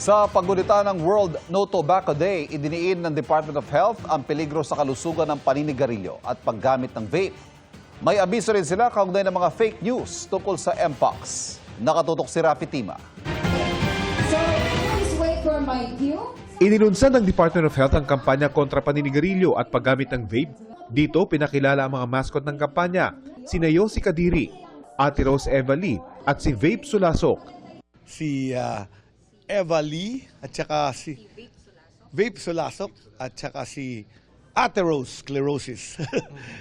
Sa paggunita ng World No Tobacco Day, idiniin ng Department of Health ang peligro sa kalusugan ng paninigarilyo at paggamit ng vape. May abiso rin sila kaugnay ng mga fake news tungkol sa Mpox. Nakatutok si Rafi Tima. So, please wait for my cue. Inilunsad ng Department of Health ang kampanya kontra paninigarilyo at paggamit ng vape. Dito, pinakilala ang mga mascot ng kampanya, sina Yossi Kadiri, Ate Rose Eva Lee at si Vape Sulasok. Si Eva Lee at saka si Vape Sulasok at saka si atherosclerosis.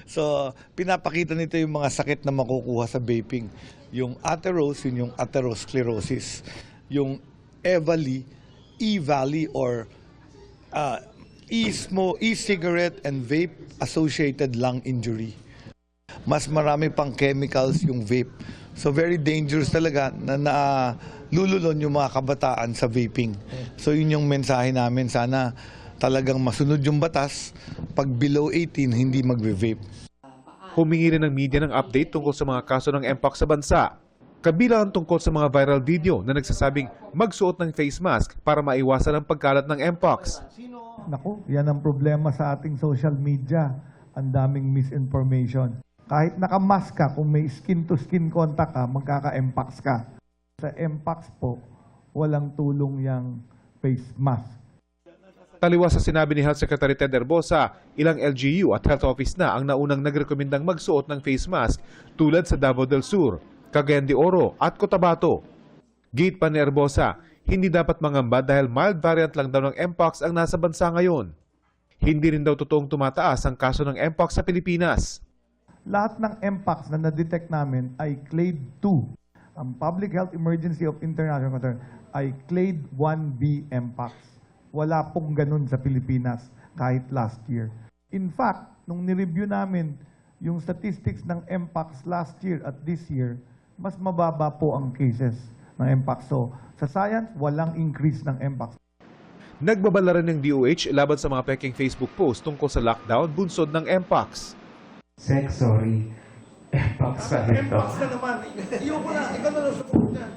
So, pinapakita nito yung mga sakit na makukuha sa vaping. Yung atherose, yun yung atherosclerosis. Yung Eva Lee, E-Valley or e-cigarette and vape-associated lung injury. Mas marami pang chemicals yung vape. So very dangerous talaga na lululon yung mga kabataan sa vaping. So yun yung mensahe namin. Sana talagang masunod yung batas. Pag below 18, hindi magbe-vape. Humingi rin ng media ng update tungkol sa mga kaso ng Mpox sa bansa. Kabilang ang tungkol sa mga viral video na nagsasabing magsuot ng face mask para maiwasan ang pagkalat ng Mpox. Naku, yan ang problema sa ating social media. Ang daming misinformation. Kahit nakamask ka, kung may skin-to-skin contact ka, magkaka-Mpox ka. Sa Mpox po, walang tulong yung face mask. Taliwas sa sinabi ni Health Secretary Ted Herbosa, ilang LGU at health office na ang naunang nagrekomendang magsuot ng face mask tulad sa Davao del Sur, Cagayan de Oro at Cotabato. Gate pa ni Herbosa, hindi dapat mangamba dahil mild variant lang daw ng Mpox ang nasa bansa ngayon. Hindi rin daw totoong tumataas ang kaso ng Mpox sa Pilipinas. Lahat ng Mpox na na-detect namin ay Clade 2. Ang Public Health Emergency of International Concern ay Clade 1B Mpox. Wala pong ganun sa Pilipinas kahit last year. In fact, nung nireview namin yung statistics ng Mpox last year at this year, mas mababa po ang cases ng Mpox. So, sa science, walang increase ng Mpox. Nagbabala rin ng DOH laban sa mga peking Facebook post tungkol sa lockdown bunsod ng Mpox. Sex, sorry. Mpox pa rin to. Mpox na naman. Iyo ko na. Ikaw na nasusunod niya.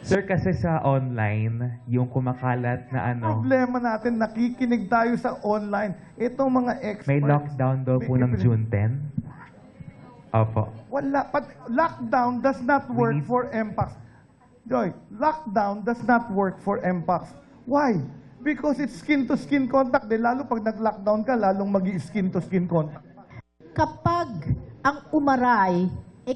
Sir, kasi sa online, yung kumakalat na ano, Problema natin, nakikinig tayo sa online. Itong mga experts. may lockdown daw po ng June 10. Opo. Wala. Lockdown does not work for Mpox. Joy, lockdown does not work for Mpox. Why? Because it's skin-to-skin contact. Lalo pag nag-lockdown ka, lalong mag-skin-to-skin contact. Kapag ang umaray,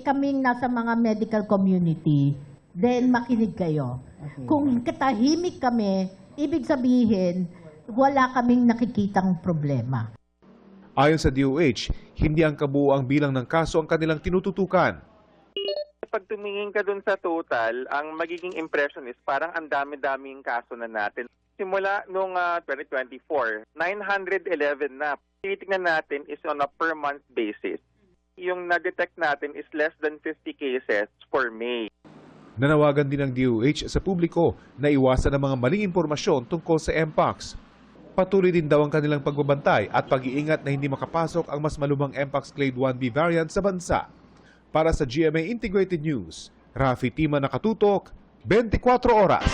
kaming nasa mga medical community, then makinig kayo. Okay. Kung katahimik kami, ibig sabihin, wala kaming nakikitang problema. Ayon sa DOH, hindi ang kabuuang bilang ng kaso ang kanilang tinututukan. Pag tumingin ka dun sa total, ang magiging impression is parang ang dami-daming kaso na natin. Simula noong 2024, 911 na. Titignan natin is on a per month basis. Yung na-detect natin is less than 50 cases for May. Nanawagan din ng DOH sa publiko na iwasan ang mga maling impormasyon tungkol sa Mpox. Patuloy din daw ang kanilang pagbabantay at pag-iingat na hindi makapasok ang mas malubhang Mpox Clade 1B variant sa bansa. Para sa GMA Integrated News, Rafi Tima, nakatutok, 24 oras.